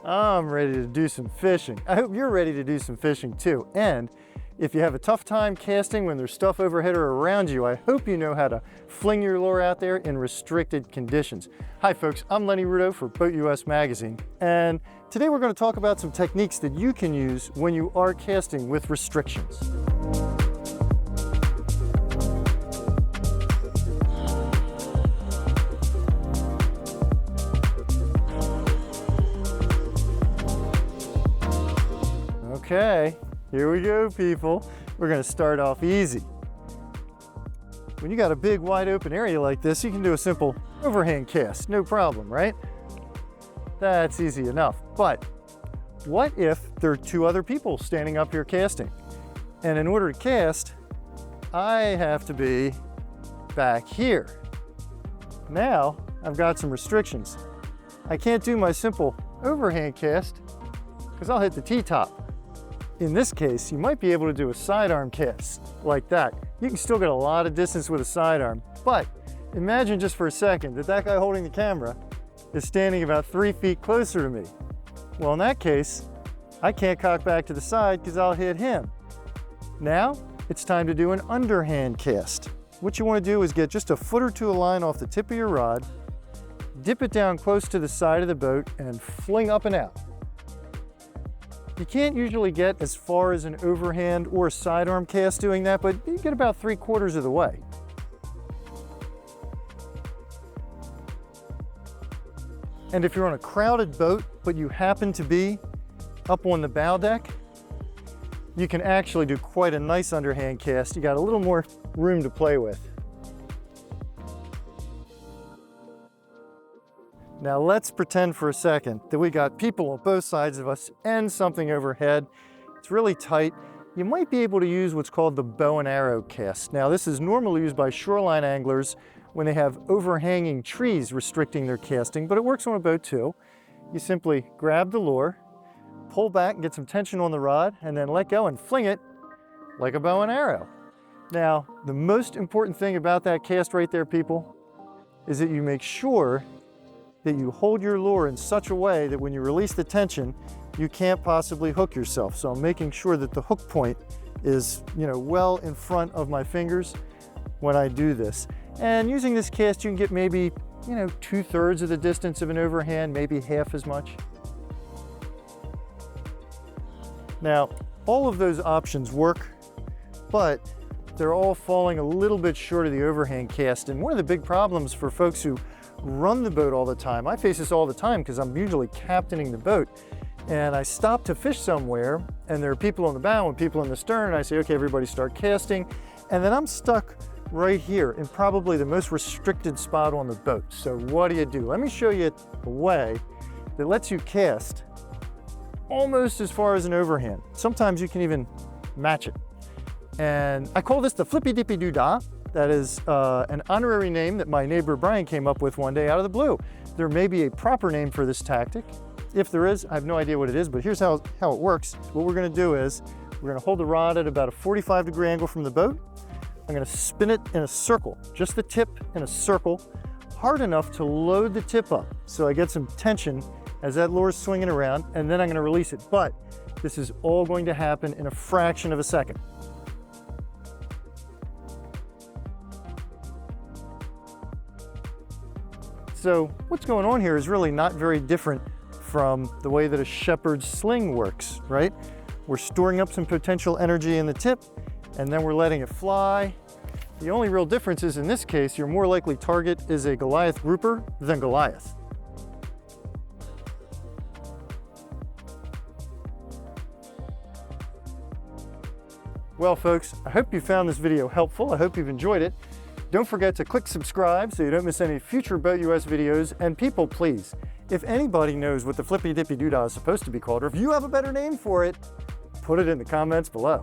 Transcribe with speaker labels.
Speaker 1: I'm ready to do some fishing. I hope you're ready to do some fishing too. And if you have a tough time casting when there's stuff overhead or around you, I hope you know how to fling your lure out there in restricted conditions. Hi folks, I'm Lenny Rudow for BoatUS Magazine. And today we're going to talk about some techniques that you can use when you are casting with restrictions. Okay, here we go, people. We're gonna start off easy. When you got a big wide open area like this, you can do a simple overhand cast, no problem, right? That's easy enough. But what if there are two other people standing up here casting? And in order to cast, I have to be back here. Now, I've got some restrictions. I can't do my simple overhand cast because I'll hit the T-top. In this case, you might be able to do a sidearm cast like that. You can still get a lot of distance with a sidearm, but imagine just for a second that that guy holding the camera is standing about 3 feet closer to me. Well, in that case, I can't cock back to the side because I'll hit him. Now, it's time to do an underhand cast. What you want to do is get just a foot or two of line off the tip of your rod, dip it down close to the side of the boat, and fling up and out. You can't usually get as far as an overhand or a sidearm cast doing that, but you get about 3/4 of the way. And if you're on a crowded boat, but you happen to be up on the bow deck, you can actually do quite a nice underhand cast. You got a little more room to play with. Now let's pretend for a second that we got people on both sides of us and something overhead. It's really tight. You might be able to use what's called the bow and arrow cast. Now this is normally used by shoreline anglers when they have overhanging trees restricting their casting, but it works on a boat too. You simply grab the lure, pull back and get some tension on the rod, and then let go and fling it like a bow and arrow. Now, the most important thing about that cast right there, people, is that you make sure that you hold your lure in such a way that when you release the tension, you can't possibly hook yourself. So I'm making sure that the hook point is, well in front of my fingers when I do this. And using this cast, you can get maybe, 2/3 of the distance of an overhand, maybe half as much. Now, all of those options work, but they're all falling a little bit short of the overhand cast. And one of the big problems for folks who run the boat all the time, I face this all the time because I'm usually captaining the boat, and I stop to fish somewhere and there are people on the bow and people in the stern, and I say, okay, everybody start casting, and then I'm stuck right here in probably the most restricted spot on the boat. So what do? Let me show you a way that lets you cast almost as far as an overhand. Sometimes you can even match it. And I call this the Flippy Dippy Doodah. That is an honorary name that my neighbor Brian came up with one day out of the blue. There may be a proper name for this tactic. If there is, I have no idea what it is, but here's how it works. What we're gonna do is, we're gonna hold the rod at about a 45-degree angle from the boat. I'm gonna spin it in a circle, just the tip in a circle, hard enough to load the tip up so I get some tension as that lure is swinging around, and then I'm gonna release it. But this is all going to happen in a fraction of a second. So what's going on here is really not very different from the way that a shepherd's sling works, right? We're storing up some potential energy in the tip, and then we're letting it fly. The only real difference is in this case, your more likely target is a Goliath grouper than Goliath. Well, folks, I hope you found this video helpful. I hope you've enjoyed it. Don't forget to click subscribe so you don't miss any future BoatUS videos. And people, please, if anybody knows what the Flippy Dippy Doodah is supposed to be called, or if you have a better name for it, put it in the comments below.